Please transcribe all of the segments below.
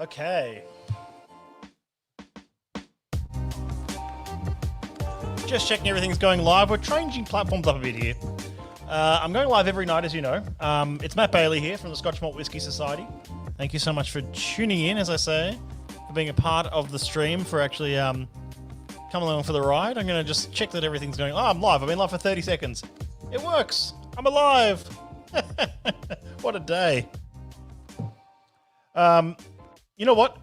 Okay. Just checking everything's going live. We're changing platforms up a bit here. I'm going live every night, as you know. It's Matt Bailey here from the Scotch Malt Whisky Society. Thank you so much for tuning in, as I say, for being a part of the stream, for actually coming along for the ride. I'm going to just check that everything's going... Oh, I'm live. I've been live for 30 seconds. It works. I'm alive. What a day. You know what?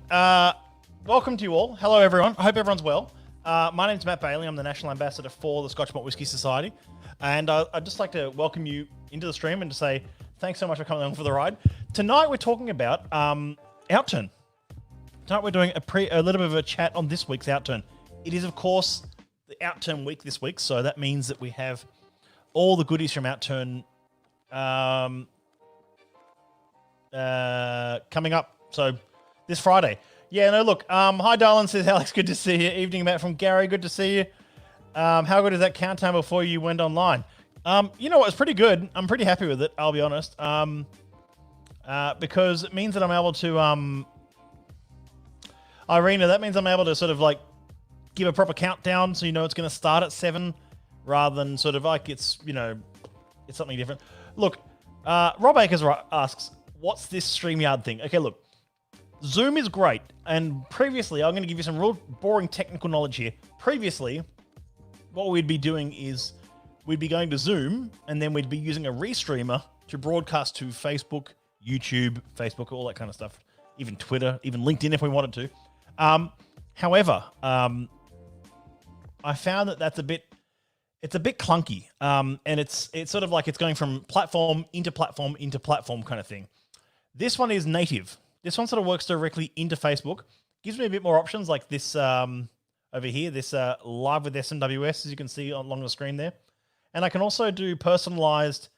Welcome to you all. Hello, everyone. I hope everyone's well. My name's Matt Bailey. I'm the National Ambassador for the Scotch Malt Whisky Society. And I'd just like to welcome you into the stream and to say thanks so much for coming along for the ride. Tonight, we're talking about Outturn. Tonight, we're doing a little bit of a chat on this week's Outturn. It is, of course, the Outturn week this week. So that means that we have all the goodies from Outturn coming up. So this Friday. Yeah, no, look. Hi, darling, says Alex. Good to see you. Evening, Matt from Gary. Good to see you. How good is that countdown before you went online? You know what? It's pretty good. I'm pretty happy with it, I'll be honest. Because it means that I'm able to... Irina, that means I'm able to sort of like give a proper countdown so you know it's going to start at 7 rather than sort of like it's, you know, it's something different. Look, Rob Akers asks, what's this StreamYard thing? Okay, look. Zoom is great, and previously, I'm going to give you some real boring technical knowledge here. Previously, what we'd be doing is we'd be going to Zoom, and then we'd be using a restreamer to broadcast to Facebook, YouTube, Facebook, all that kind of stuff, even Twitter, even LinkedIn if we wanted to. However, I found that it's a bit clunky, and it's sort of like it's going from platform into platform into platform kind of thing. This one is native. This one sort of works directly into Facebook. Gives me a bit more options like this over here, this live with SMWS, as you can see along the screen there. And I can also do personalized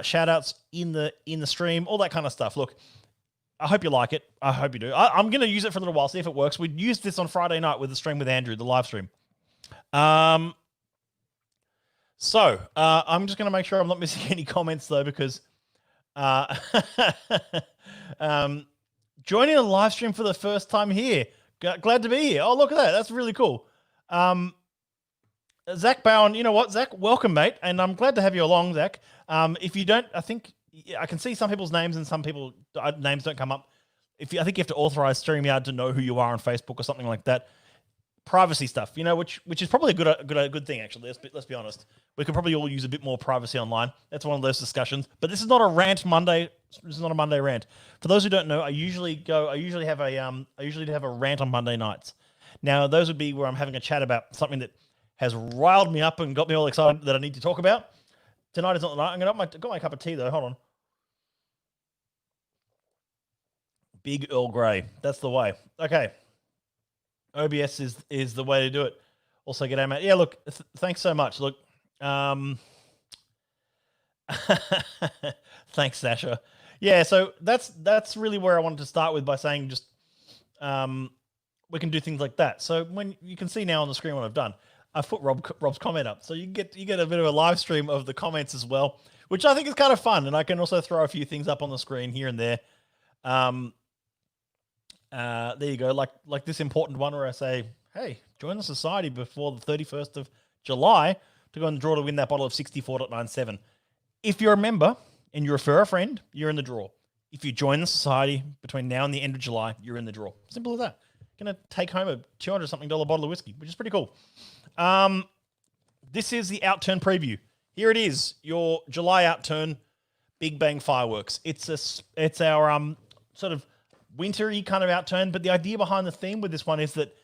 shout outs in the stream, all that kind of stuff. Look, I hope you like it. I hope you do. I'm going to use it for a little while, see if it works. We used this on Friday night with the stream with Andrew, the live stream. So I'm just going to make sure I'm not missing any comments though, because joining a live stream for the first time here. Glad to be here. Oh, look at that. That's really cool. Zach Bowen, you know what, Zach? Welcome, mate. And I'm glad to have you along, Zach. If you don't, I think I can see some people's names and some people names don't come up. I think you have to authorize StreamYard to know who you are on Facebook or something like that. Privacy stuff, you know, which is probably a good thing, actually. Let's be honest. We could probably all use a bit more privacy online. That's one of those discussions. But this is not a rant Monday. This is not a Monday rant. For those who don't know, I usually have a rant on Monday nights. Now, those would be where I'm having a chat about something that has riled me up and got me all excited that I need to talk about. Tonight is not the night. Got my cup of tea though. Hold on. Big Earl Grey. That's the way. Okay. OBS is the way to do it. Also, g'day, mate. Yeah, look, thanks so much. Look, thanks, Sasha. Yeah, so that's really where I wanted to start with by saying just we can do things like that. So when you can see now on the screen what I've done, I've put Rob's comment up, so you get a bit of a live stream of the comments as well, which I think is kind of fun, and I can also throw a few things up on the screen here and there. There you go, like this important one where I say, hey, join the society before the 31st of July to go and draw to win that bottle of 64.97. If you're a member and you refer a friend, you're in the draw. If you join the society between now and the end of July, you're in the draw. Simple as that. Going to take home a $200-something bottle of whiskey, which is pretty cool. This is the Outturn preview. Here it is, your July Outturn Big Bang Fireworks. It's our sort of wintry kind of Outturn, but the idea behind the theme with this one is that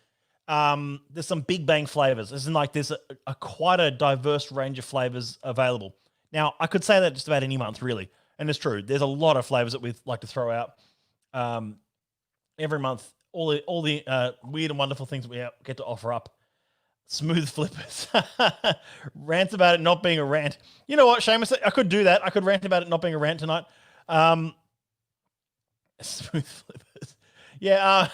there's some Big Bang flavors. As in, like, there's quite a diverse range of flavors available. Now, I could say that just about any month, really, and it's true. There's a lot of flavors that we like to throw out every month. All the weird and wonderful things that we get to offer up. Smooth flippers. Rants about it not being a rant. You know what, Seamus? I could do that. I could rant about it not being a rant tonight. Smooth flippers. Yeah,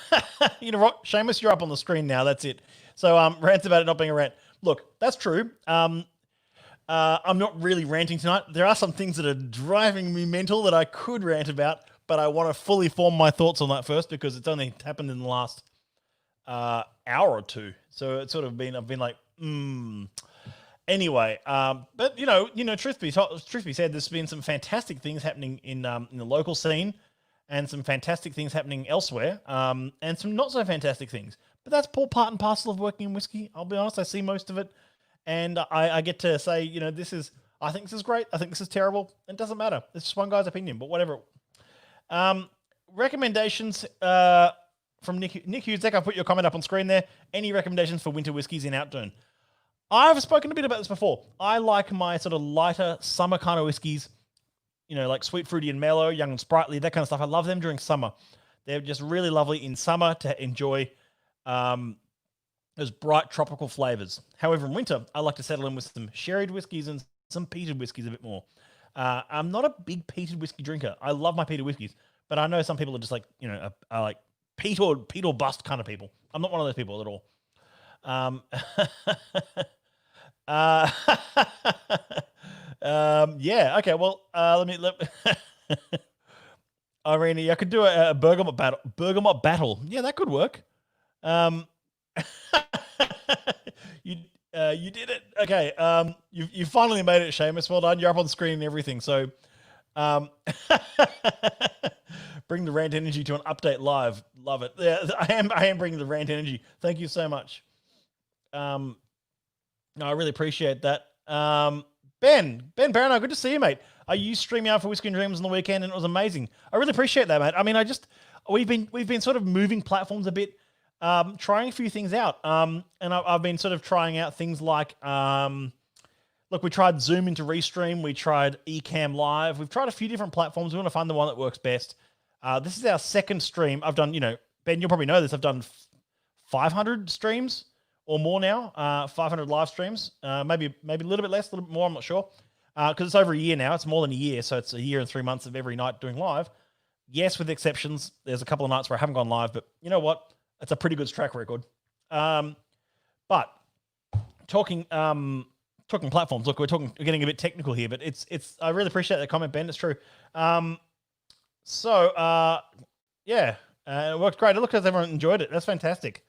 you know what, Seamus, you're up on the screen now. That's it. So rants about it not being a rant. Look, that's true. I'm not really ranting tonight. There are some things that are driving me mental that I could rant about, but I want to fully form my thoughts on that first because it's only happened in the last hour or two. So it's sort of been, I've been like, Anyway, but truth be said, there's been some fantastic things happening in the local scene, and some fantastic things happening elsewhere, and some not so fantastic things. But that's all part and parcel of working in whiskey. I'll be honest, I see most of it, and I get to say, I think this is great. I think this is terrible. It doesn't matter. It's just one guy's opinion, but whatever. Recommendations from Nick Hughes. Zach, I've put your comment up on screen there. Any recommendations for winter whiskies in Outturn? I've spoken a bit about this before. I like my sort of lighter summer kind of whiskies, like sweet, fruity, and mellow, young and sprightly, that kind of stuff. I love them during summer. They're just really lovely in summer to enjoy those bright tropical flavors. However, in winter, I like to settle in with some sherried whiskies and some peated whiskies a bit more. I'm not a big peated whiskey drinker. I love my peated whiskies, but I know some people are just like, are like peat or bust kind of people. I'm not one of those people at all. Yeah. Okay. Well, Irene, I could do a bergamot battle. Bergamot battle. Yeah, that could work. You did it. Okay. You finally made it, Seamus. Well done. You're up on screen and everything. So, bring the rant energy to an update live. Love it. Yeah, I am bringing the rant energy. Thank you so much. No, I really appreciate that. Ben Barrow, good to see you, mate. You streaming out for Whiskey and Dreams on the weekend, and it was amazing. I really appreciate that, mate. I mean, we've been sort of moving platforms a bit, trying a few things out. And I've been sort of trying out things like, look, we tried Zoom into Restream, we tried Ecamm Live, we've tried a few different platforms. We want to find the one that works best. This is our second stream. I've done, Ben, you'll probably know this. I've done 500 streams or more now, 500 live streams, maybe a little bit less, a little bit more, I'm not sure. Because it's over a year now. It's more than a year, so it's a year and 3 months of every night doing live. Yes, with exceptions. There's a couple of nights where I haven't gone live, but you know what? It's a pretty good track record. But talking platforms, look, we're getting a bit technical here, but it's. I really appreciate that comment, Ben. It's true. Yeah, it worked great. It looked like everyone enjoyed it. That's fantastic.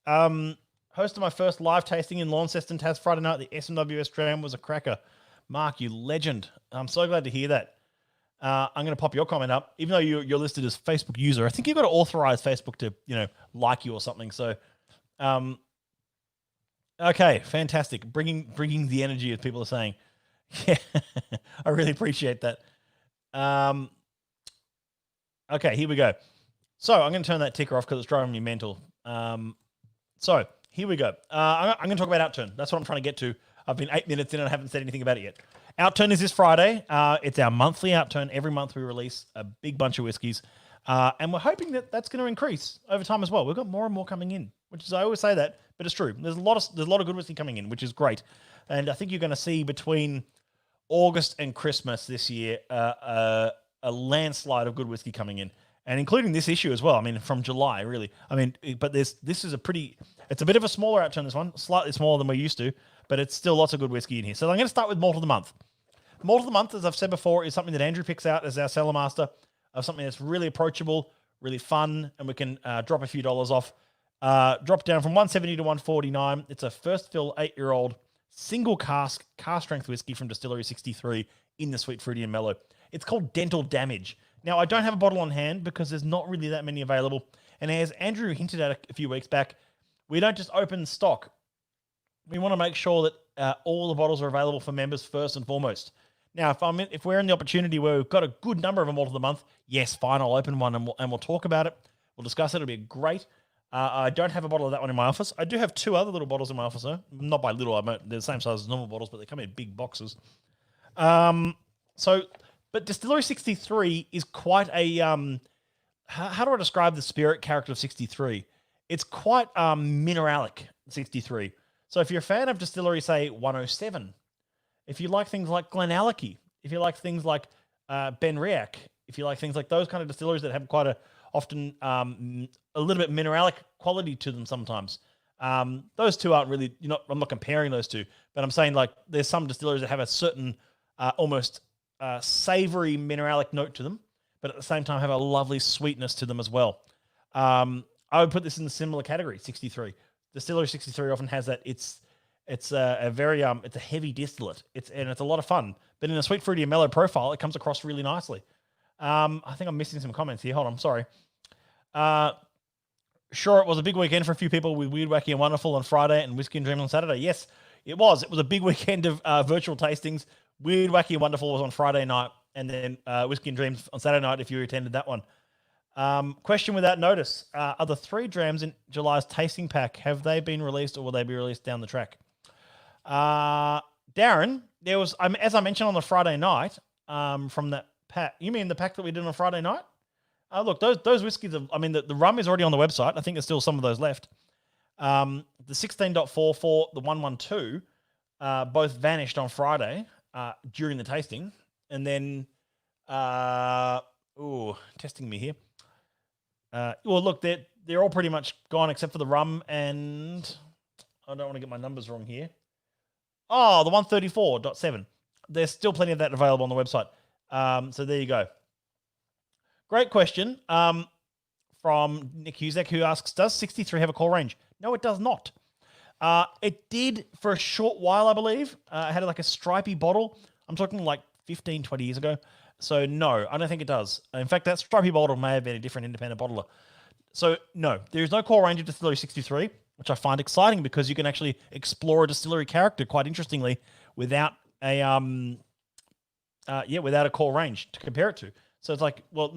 Hosted my first live tasting in Launceston, Tas Friday night. The SMWS Dram was a cracker. Mark, you legend. I'm so glad to hear that. I'm going to pop your comment up, even though you're listed as Facebook user. I think you've got to authorize Facebook to, like you or something. So, okay, fantastic. Bringing the energy, as people are saying. Yeah, I really appreciate that. Okay, here we go. So I'm going to turn that ticker off because it's driving me mental. So here we go. I'm going to talk about Outturn. That's what I'm trying to get to. I've been 8 minutes in and I haven't said anything about it yet. Outturn is this Friday. It's our monthly Outturn. Every month we release a big bunch of whiskies. And we're hoping that that's going to increase over time as well. We've got more and more coming in, which is, I always say that, but it's true. There's a lot of good whiskey coming in, which is great. And I think you're going to see between August and Christmas this year, a landslide of good whiskey coming in. And including this issue as well. I mean, from July, really. I mean, but this is it's a bit of a smaller Outturn, this one, slightly smaller than we're used to, but it's still lots of good whiskey in here. So I'm going to start with Malt of the Month. Malt of the Month, as I've said before, is something that Andrew picks out as our cellar master, of something that's really approachable, really fun, and we can drop a few dollars off. Drop down from 170 to 149. It's a first fill 8-year-old single cask strength whiskey from Distillery 63 in the sweet, fruity, and mellow. It's called Dental Damage. Now, I don't have a bottle on hand because there's not really that many available. And as Andrew hinted at a few weeks back, we don't just open stock. We want to make sure that all the bottles are available for members first and foremost. Now, if we're in the opportunity where we've got a good number of them all of the month, yes, fine, I'll open one and we'll talk about it. We'll discuss it. It'll be great. I don't have a bottle of that one in my office. I do have 2 other little bottles in my office, though. Not by little. They're the same size as normal bottles, but they come in big boxes. But Distillery 63 is quite a, how do I describe the spirit character of 63? It's quite mineralic, 63. So if you're a fan of Distillery, say, 107, if you like things like Glenallachie, if you like things like Ben Riach, if you like things like those kind of distilleries that have quite often a little bit mineralic quality to them sometimes, those two aren't really, I'm not comparing those two, but I'm saying like there's some distilleries that have a certain almost savory mineralic note to them, but at the same time have a lovely sweetness to them as well. I would put this in the similar category, 63. Distillery 63 often has that. It's a very it's a heavy distillate. It's a lot of fun, but in a sweet, fruity, and mellow profile, it comes across really nicely. I think I'm missing some comments here. Hold on, I'm sorry. Sure, it was a big weekend for a few people with Weird, Wacky, and Wonderful on Friday and Whiskey and Dreams on Saturday. Yes, it was. It was a big weekend of virtual tastings. Weird, Wacky, and Wonderful was on Friday night, and then Whiskey and Dreams on Saturday night if you attended that one. Question without notice. Are the 3 drams in July's tasting pack, have they been released or will they be released down the track? Darren, there was, as I mentioned on the Friday night, from that pack. You mean the pack that we did on Friday night? Look, those whiskeys, the rum is already on the website. I think there's still some of those left. The 16.44, the 112, both vanished on Friday during the tasting. And then, testing me here. Well, look, they're all pretty much gone except for the rum, and I don't want to get my numbers wrong here. Oh, the 134.7. There's still plenty of that available on the website. So there you go. Great question from Nick Huzek, who asks, does 63 have a core range? No, it does not. It did for a short while, I believe. It had like a stripy bottle. I'm talking like 15, 20 years ago. So no, I don't think it does. In fact, that stripy bottle may have been a different independent bottler. So no, there is no core range of Distillery 63, which I find exciting because you can actually explore a distillery character quite interestingly without a without a core range to compare it to. So it's like, well,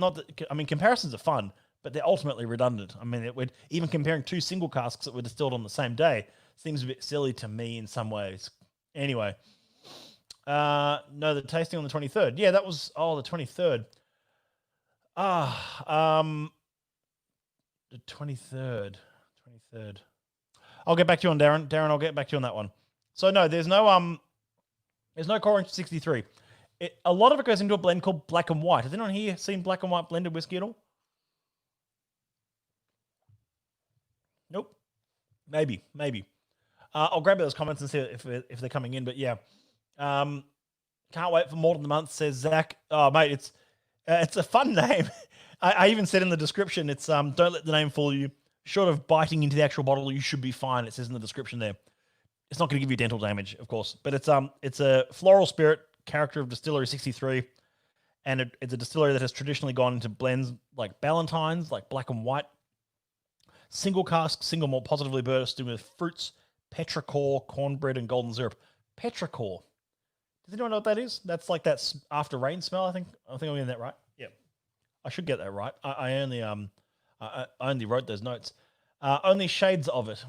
comparisons are fun, but they're ultimately redundant. I mean, even comparing 2 single casks that were distilled on the same day seems a bit silly to me in some ways. Anyway, no, the tasting on the 23rd. Yeah, that was the 23rd. The 23rd. I'll get back to you on Darren. Darren, I'll get back to you on that one. So no, there's no core range 63. A lot of it goes into a blend called Black and White. Has anyone here seen Black and White blended whiskey at all? Nope. Maybe. I'll grab those comments and see if they're coming in. But yeah, can't wait for more than the month, says Zach. Oh, mate, it's a fun name. I even said in the description, it's don't let the name fool you. Short of biting into the actual bottle, you should be fine. It says in the description there. It's not going to give you dental damage, of course, but it's a floral spirit character of Distillery 63, and it's a distillery that has traditionally gone into blends like Ballantines, like Black and White, single cask, single malt, positively bursting with fruits, petrichor, cornbread, and golden syrup. Petrichor. Does anyone know what that is? That's like that after rain smell. I think I'm getting that right. Yeah, I should get that right. I only wrote those notes. Only shades of it.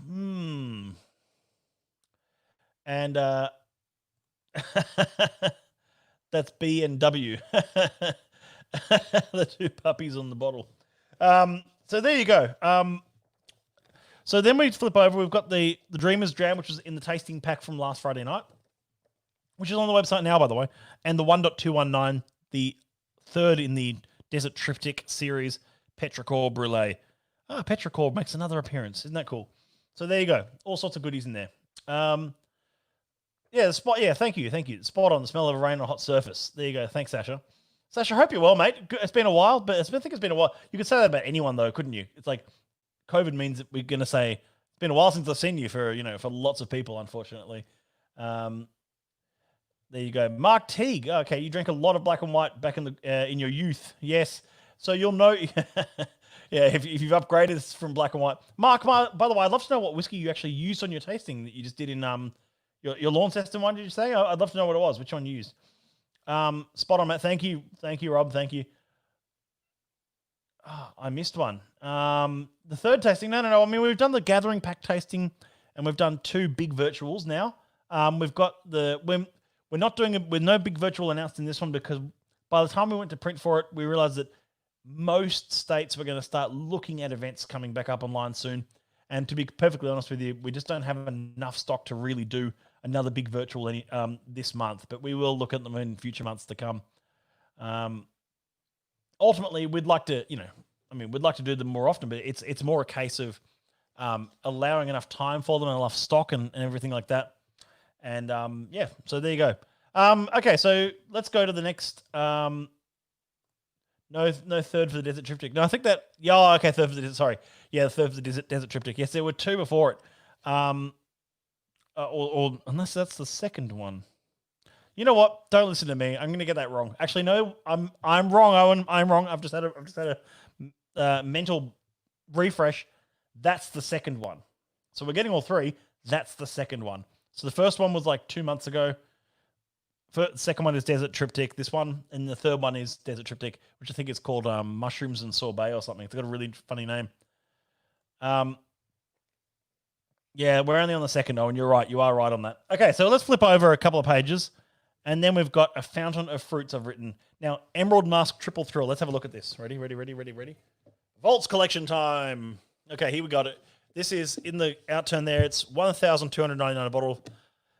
And that's B and W. The 2 puppies on the bottle. So there you go. So then we flip over. We've got the Dreamer's Dram, which was in the tasting pack from last Friday night, which is on the website now, by the way, and the 1.219, the 3rd in the Desert Triptych series, Petrichor Brulee. Petrichor makes another appearance. Isn't that cool? So there you go. All sorts of goodies in there. Yeah, the spot. Yeah, thank you. Spot on. The smell of rain on a hot surface. There you go. Thanks, Sasha. Sasha, hope you're well, mate. It's been a while, but I think it's been a while. You could say that about anyone, though, couldn't you? It's like COVID means that we're going to say it's been a while since I've seen you for lots of people, unfortunately. There you go. Mark Teague. Okay, you drank a lot of Black and White back in your youth. Yes. So you'll know. Yeah, if you've upgraded from Black and White. Mark, by the way, I'd love to know what whiskey you actually used on your tasting that you just did in your Launceston one, did you say? I'd love to know what it was, which one you used. Spot on, Matt. Thank you, Rob. Thank you. Oh, I missed one. The 3rd tasting. No. I mean, we've done the Gathering Pack tasting, and we've done 2 big virtuals now. We've got we're not doing with no big virtual announced in this one because by the time we went to print for it, we realized that most states were going to start looking at events coming back up online soon. And to be perfectly honest with you, we just don't have enough stock to really do another big virtual this month. But we will look at them in future months to come. Ultimately, we'd like to, we'd like to do them more often, but it's more a case of allowing enough time for them and enough stock and everything like that. And so there you go. Okay, so let's go to the next No, no third for the Desert Triptych. No, I think that. Yeah, okay, third for the desert. Sorry, yeah, the third for the Desert Triptych. Yes, there were two before it. Or unless that's the second one. You know what? Don't listen to me. I'm going to get that wrong. Actually, no, I'm wrong, Owen. I'm wrong. I've just had a mental refresh. That's the second one. So we're getting all three. That's the second one. So the first one was like 2 months ago. The second one is Desert Triptych. This one, and the third one is Desert Triptych, which I think is called Mushrooms and Sorbet or something. It's got a really funny name. Yeah, we're only on the second, Owen. You're right. You are right on that. Okay, so let's flip over a couple of pages. And then we've got a fountain of fruits I've written. Now, Emerald Mask Triple Thrill. Let's have a look at this. Ready? Vaults collection time. Okay, here we got it. This is in the Outturn there. It's 1,299 a bottle.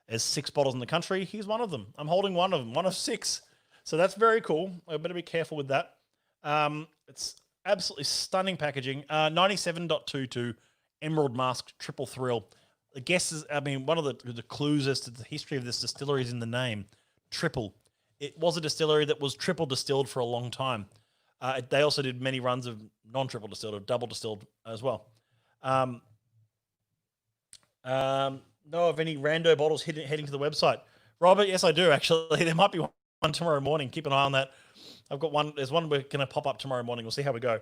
There's 6 bottles in the country. Here's one of them. I'm holding one of them, one of 6. So that's very cool. I better be careful with that. It's absolutely stunning packaging. 97.22 Emerald Mask Triple Thrill. The guess is, I mean, one of the clues as to the history of this distillery is in the name. Triple. It was a distillery that was triple distilled for a long time. They also did many runs of non-triple distilled or double distilled as well. Know of any rando bottles heading to the website? Robert, yes, I do, actually. There might be one tomorrow morning. Keep an eye on that. I've got one. There's one we're going to pop up tomorrow morning. We'll see how we go.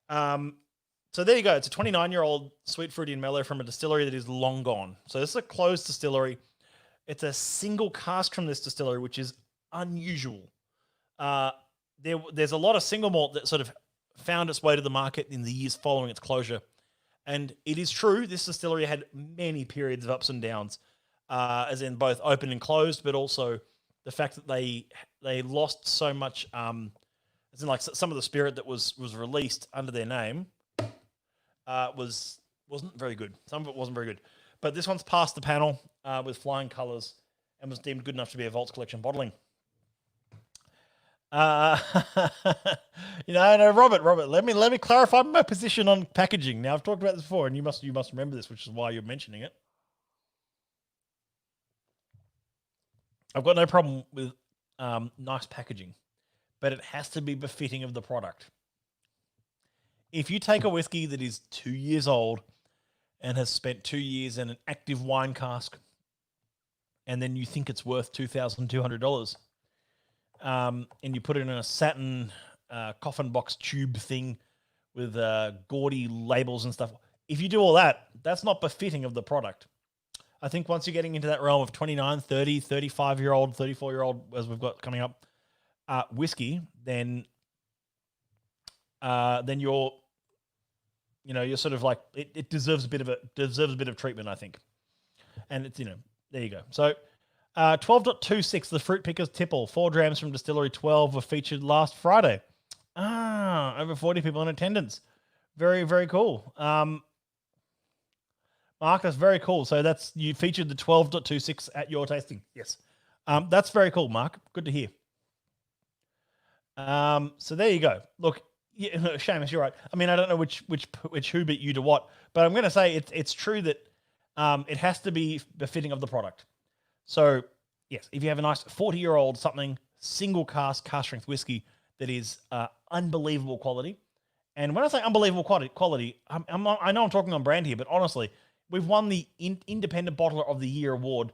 So there you go. It's a 29-year-old sweet, fruity, and mellow from a distillery that is long gone. So this is a closed distillery. It's a single cask from this distillery, which is unusual. There's a lot of single malt that sort of found its way to the market in the years following its closure. And it is true, this distillery had many periods of ups and downs, as in both open and closed, but also the fact that they lost so much, as in like some of the spirit that was released under their name wasn't very good. Some of it wasn't very good. But this one's passed the panel with flying colours and was deemed good enough to be a Vaults Collection bottling. No, Robert, let me clarify my position on packaging. Now, I've talked about this before, and you must remember this, which is why you're mentioning it. I've got no problem with nice packaging, but it has to be befitting of the product. If you take a whiskey that is 2 years old and has spent 2 years in an active wine cask, and then you think it's worth $2,200, and you put it in a satin coffin box tube thing with gaudy labels and stuff. If you do all that, that's not befitting of the product. I think once you're getting into that realm of 29, 30, 35-year-old, 34-year-old, as we've got coming up, whiskey, then you're sort of like it deserves a bit of treatment, I think. And it's there you go. So 12.26, the Fruit Pickers Tipple, 4 grams from Distillery 12 were featured last Friday. Over 40 people in attendance. Very, very cool. Mark, that's very cool. So you featured the 12.26 at your tasting. Yes. That's very cool, Mark. Good to hear. So there you go. Look, yeah, Seamus, you're right. I mean, I don't know which who beat you to what, but I'm going to say it's true that it has to be befitting of the product. So, yes, if you have a nice 40-year-old something, single cask strength whiskey that is unbelievable quality, and when I say unbelievable quality, I know I'm talking on brand here, but honestly, we've won the Independent Bottler of the Year award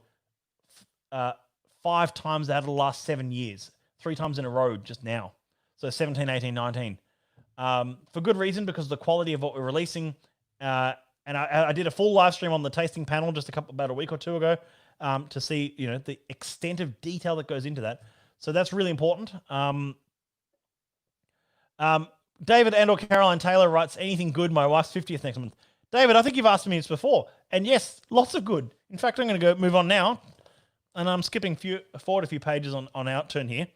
5 times out of the last 7 years, 3 times in a row just now. So 17, 18, 19. For good reason, because of the quality of what we're releasing. And I did a full live stream on the tasting panel just about a week or two ago to see the extent of detail that goes into that. So that's really important. David and/or Caroline Taylor writes, anything good? My wife's 50th next month. David, I think you've asked me this before. And yes, lots of good. In fact, I'm going to move on now. And I'm skipping forward a few pages on Outturn here.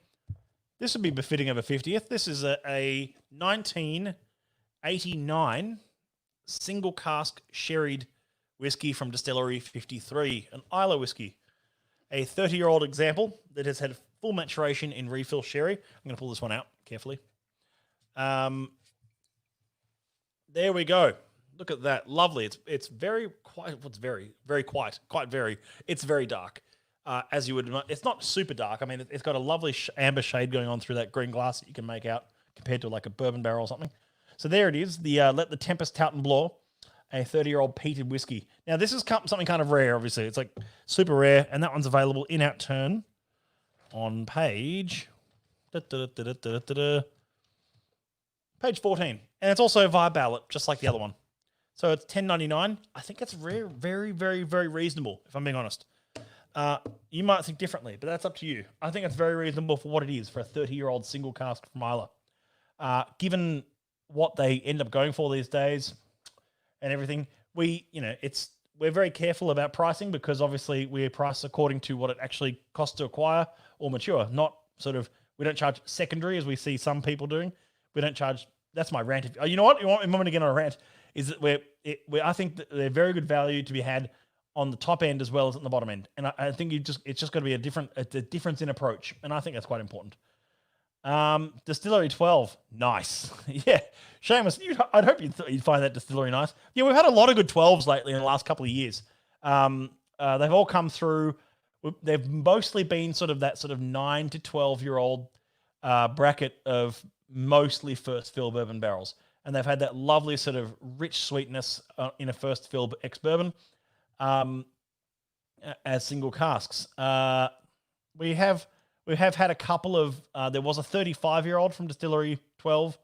This would be befitting of a 50th. This is a 1989 single cask sherried whiskey from Distillery 53, an Isla whiskey. A 30-year-old example that has had full maturation in refill sherry. I'm going to pull this one out carefully. There we go. Look at that. Lovely. It's very quiet. What's very, very quiet? Quite very. It's very dark. As you would, it's not super dark. I mean, it's got a lovely amber shade going on through that green glass that you can make out. compared to like a bourbon barrel or something. So there it is, the Let the Tempest Tout and Blow, a 30-year-old peated whiskey. Now, this is something kind of rare, obviously. It's like super rare, and that one's available in Outturn on page... page 14. And it's also via ballot, just like the other one. So it's $10.99. I think it's very, very, very reasonable, if I'm being honest. You might think differently, but that's up to you. I think it's very reasonable for what it is for a 30-year-old single cask from Islay. Given what they end up going for these days and everything, we're very careful about pricing because obviously we price according to what it actually costs to acquire or mature, not sort of, we don't charge secondary as we see some people doing. We don't charge, that's my rant. You know what? You want me to get on a rant? Is that I think that they're very good value to be had on the top end as well as at the bottom end. And I think it's just got to be a difference in approach. And I think that's quite important. Distillery 12. Nice. Yeah. Seamus, I'd hope you'd find that distillery nice. Yeah, we've had a lot of good 12s lately in the last couple of years. They've all come through. They've mostly been sort of that sort of 9 to 12-year-old bracket of mostly first fill bourbon barrels. And they've had that lovely sort of rich sweetness in a first fill ex-bourbon as single casks. We have had a couple of, there was a 35-year-old from Distillery 12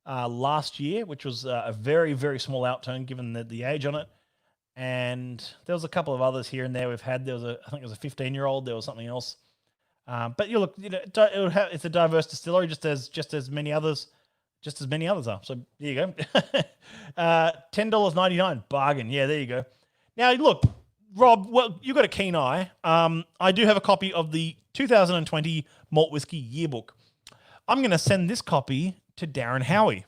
last year, which was a very, very small outturn given the age on it. And there was a couple of others here and there we've had. I think it was a 15-year-old. There was something else. But it's a diverse distillery, just as many others are. So there you go. $10.99 bargain. Yeah, there you go. Now look, Rob. Well, you've got a keen eye. I do have a copy of the 2020 Malt Whiskey Yearbook. I'm going to send this copy to Darren Howie.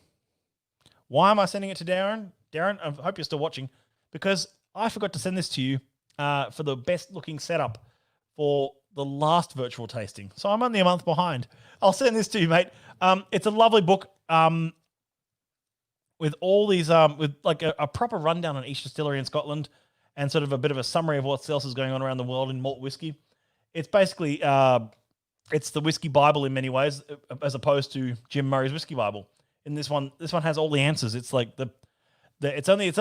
Why am I sending it to Darren? Darren, I hope you're still watching, because I forgot to send this to you for the best looking setup for the last virtual tasting. So I'm only a month behind. I'll send this to you, mate. It's a lovely book with all these, with like a proper rundown on each distillery in Scotland and sort of a bit of a summary of what else is going on around the world in malt whiskey. It's basically, it's the whiskey Bible in many ways, as opposed to Jim Murray's Whiskey Bible. In this one has all the answers. It's like it's only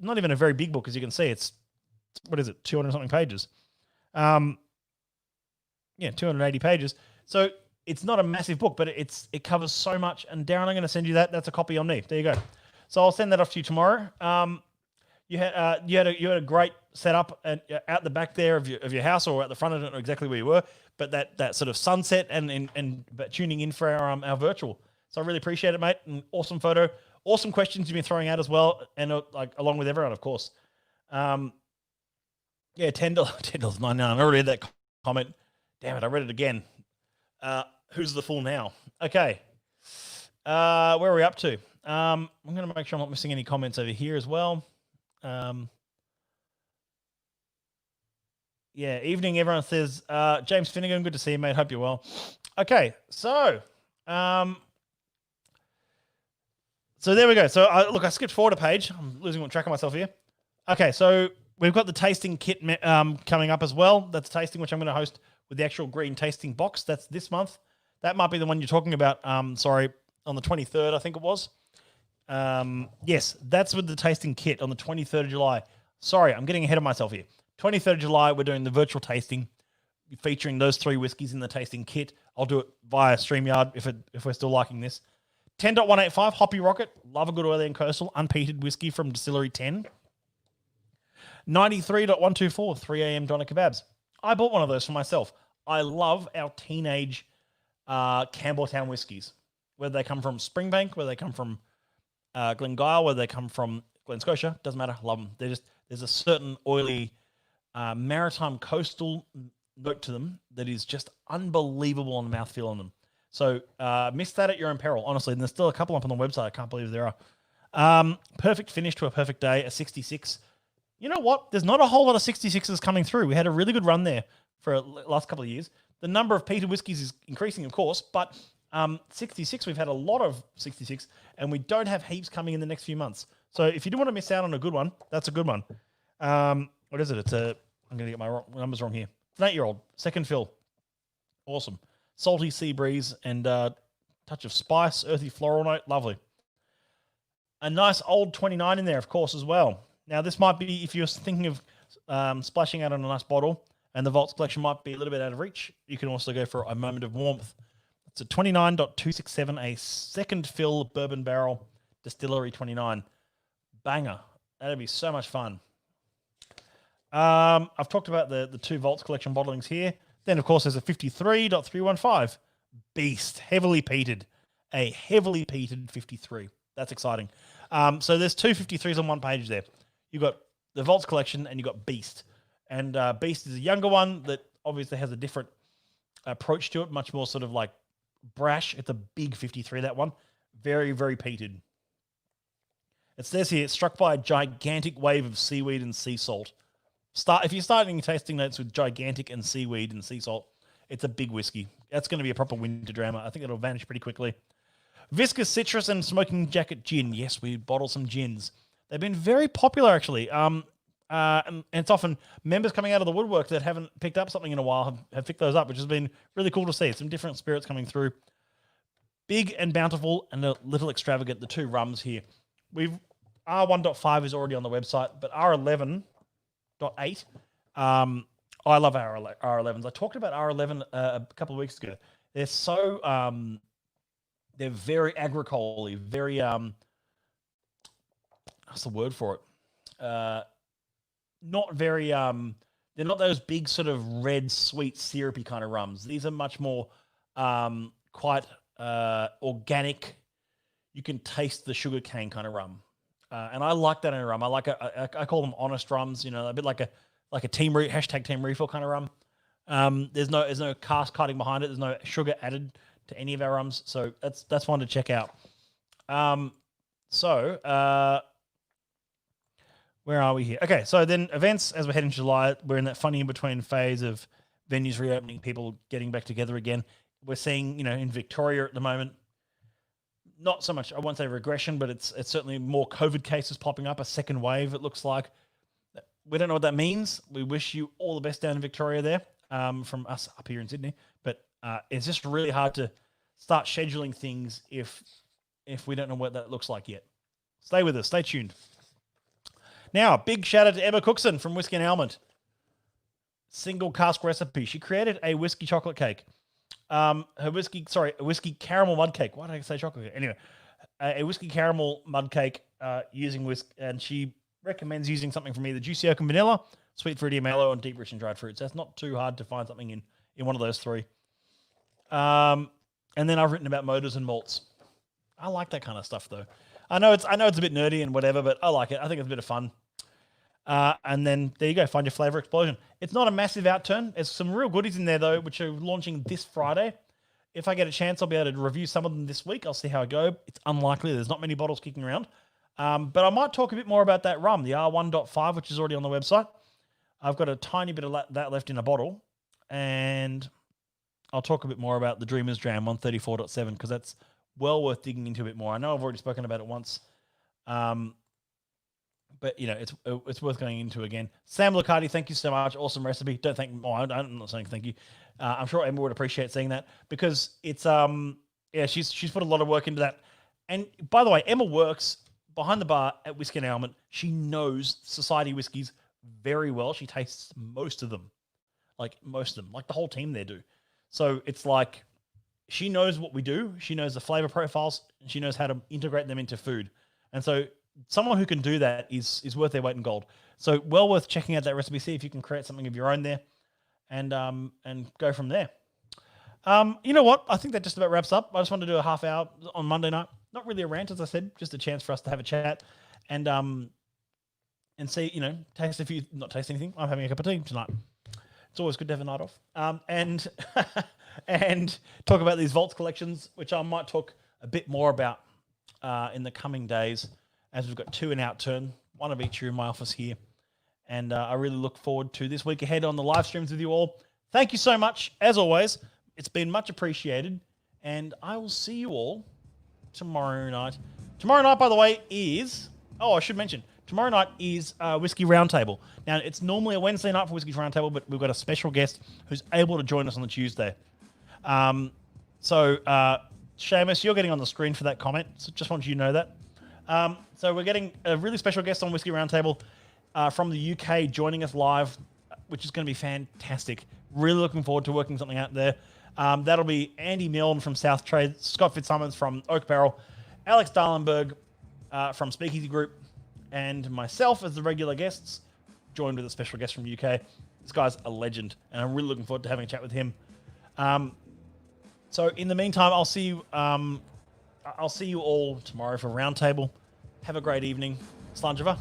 not even a very big book, as you can see. It's what is it, 200 something pages? 280 pages. So it's not a massive book, but it covers so much. And Darren, I'm going to send you that. That's a copy on me. There you go. So I'll send that off to you tomorrow. You had a great setup out the back there of your house, or at the front. I don't know exactly where you were, but that sort of sunset and tuning in for our virtual. So I really appreciate it, mate. An awesome photo, awesome questions you've been throwing out as well, and along with everyone, of course. $10.99. I already read that comment. Damn it, I read it again. Who's the fool now? Okay. Where are we up to? I'm going to make sure I'm not missing any comments over here as well. Evening, everyone says, James Finnegan, good to see you, mate. Hope you're well. Okay, so there we go. So I skipped forward a page. I'm losing track of myself here. Okay, so we've got the tasting kit coming up as well. That's a tasting which I'm going to host with the actual green tasting box. That's this month. That might be the one you're talking about. On the 23rd, I think it was. Yes, that's with the tasting kit on the 23rd of July. Sorry, I'm getting ahead of myself here. 23rd of July, we're doing the virtual tasting featuring those 3 whiskeys in the tasting kit. I'll do it via StreamYard if we're still liking this. 10.185 Hoppy Rocket. Love a good oily and coastal unpeated whiskey from Distillery 10. 93.124 3am Doner Kebabs. I bought one of those for myself. I love our teenage Campbelltown whiskies. Whether they come from Springbank, whether they come from Glengyle, whether they come from Glen Scotia, doesn't matter. Love them. There's a certain oily maritime coastal note to them that is just unbelievable on the mouthfeel on them. So miss that at your own peril, honestly. And there's still a couple up on the website. I can't believe there are. Perfect finish to a perfect day, a 66. You know what? There's not a whole lot of 66s coming through. We had a really good run there for the last couple of years. The number of peated whiskies is increasing, of course, but 66, we've had a lot of 66, and we don't have heaps coming in the next few months. So if you do want to miss out on a good one, that's a good one. What is it? I'm going to get my numbers wrong here. It's an 8-year-old, second fill. Awesome. Salty sea breeze and touch of spice, earthy floral note, lovely. A nice old 29 in there, of course, as well. Now, this might be, if you're thinking of splashing out on a nice bottle and the Vaults collection might be a little bit out of reach, you can also go for a moment of warmth. It's a 29.267, a second fill bourbon barrel distillery 29. Banger. That'd be so much fun. I've talked about the two Vaults collection bottlings here. Then, of course, there's a 53.315 beast, heavily peated. A heavily peated 53. That's exciting. So there's two 53s on one page there. You've got the Vaults collection and you've got Beast. And Beast is a younger one that obviously has a different approach to it, much more sort of like brash. It's a big 53, that one. Very, very peated. It says here, struck by a gigantic wave of seaweed and sea salt. If you're starting tasting notes with gigantic and seaweed and sea salt, it's a big whiskey. That's going to be a proper winter drama. I think it'll vanish pretty quickly. Viscous citrus and smoking jacket gin. Yes, we bottle some gins. They've been very popular, actually. And it's often members coming out of the woodwork that haven't picked up something in a while have picked those up, which has been really cool to see. Some different spirits coming through. Big and bountiful and a little extravagant, the two rums here. R1.5 is already on the website, but R11.8, I love R11s. I talked about R11 a couple of weeks ago. They're so they're very agricole-y, very what's the word for it? Not very they're not those big sort of red, sweet, syrupy kind of rums. These are much more quite organic. You can taste the sugar cane kind of rum. And I like that in a rum. I call them honest rums, you know, a bit like a team refill kind of rum. There's no cask cutting behind it. There's no sugar added to any of our rums. So that's one to check out. Where are we here? Okay, so then events, as we're heading to July, we're in that funny in-between phase of venues reopening, people getting back together again. We're seeing, you know, in Victoria at the moment, not so much, I won't say regression, but it's certainly more COVID cases popping up, a second wave, it looks like. We don't know what that means. We wish you all the best down in Victoria there, from us up here in Sydney. But it's just really hard to start scheduling things if we don't know what that looks like yet. Stay with us. Stay tuned. Now, big shout out to Emma Cookson from Whiskey and Almond. Single cask recipe. She created a whiskey chocolate cake. A whiskey caramel mud cake. Why did I say chocolate cake? Anyway, a whiskey caramel mud cake using whisk, and she recommends using something from either juicy oak and vanilla, sweet fruity mallow, and deep rich and dried fruits. That's not too hard to find something in one of those three. And then I've written about motors and malts. I like that kind of stuff though. I know it's a bit nerdy and whatever, but I like it. I think it's a bit of fun. And then there you go, find your flavor explosion. It's not a massive outturn. There's some real goodies in there though, which are launching this Friday. If I get a chance, I'll be able to review some of them this week. I'll see how I go. It's unlikely. There's not many bottles kicking around. But I might talk a bit more about that rum, the R1.5, which is already on the website. I've got a tiny bit of that left in a bottle. And I'll talk a bit more about the Dreamer's Dram 134.7 because that's well worth digging into a bit more. I know I've already spoken about it once. But, you know, it's worth going into again. Sam Lucardi, thank you so much. Awesome recipe. Don't thank... Oh, I'm not saying thank you. I'm sure Emma would appreciate seeing that because it's... she's put a lot of work into that. And, by the way, Emma works behind the bar at Whiskey and Almond. She knows society whiskies very well. She tastes most of them. Like the whole team there do. So it's like she knows what we do. She knows the flavor profiles. And she knows how to integrate them into food. And so... someone who can do that is worth their weight in gold. So well worth checking out that recipe, see if you can create something of your own there and go from there. You know what? I think that just about wraps up. I just wanted to do a half hour on Monday night. Not really a rant, as I said, just a chance for us to have a chat and see, you know, not taste anything. I'm having a cup of tea tonight. It's always good to have a night off. And and talk about these Vaults collections, which I might talk a bit more about in the coming days. As we've got two in Outturn, one of each here in my office here. And I really look forward to this week ahead on the live streams with you all. Thank you so much. As always, it's been much appreciated. And I will see you all tomorrow night. Tomorrow night, by the way, is... Oh, I should mention. Tomorrow night is Whiskey Roundtable. Now, it's normally a Wednesday night for Whiskey Roundtable, but we've got a special guest who's able to join us on the Tuesday. So Seamus, you're getting on the screen for that comment, so just want you to know that. So we're getting a really special guest on Whiskey Roundtable from the UK joining us live, which is going to be fantastic. Really looking forward to working something out there. That'll be Andy Milne from South Trade, Scott Fitzsimmons from Oak Barrel, Alex Darlenberg from Speakeasy Group, and myself as the regular guests, joined with a special guest from the UK. This guy's a legend, and I'm really looking forward to having a chat with him. So in the meantime, I'll see you. I'll see you all tomorrow for Roundtable. Have a great evening. Slàinte mhath.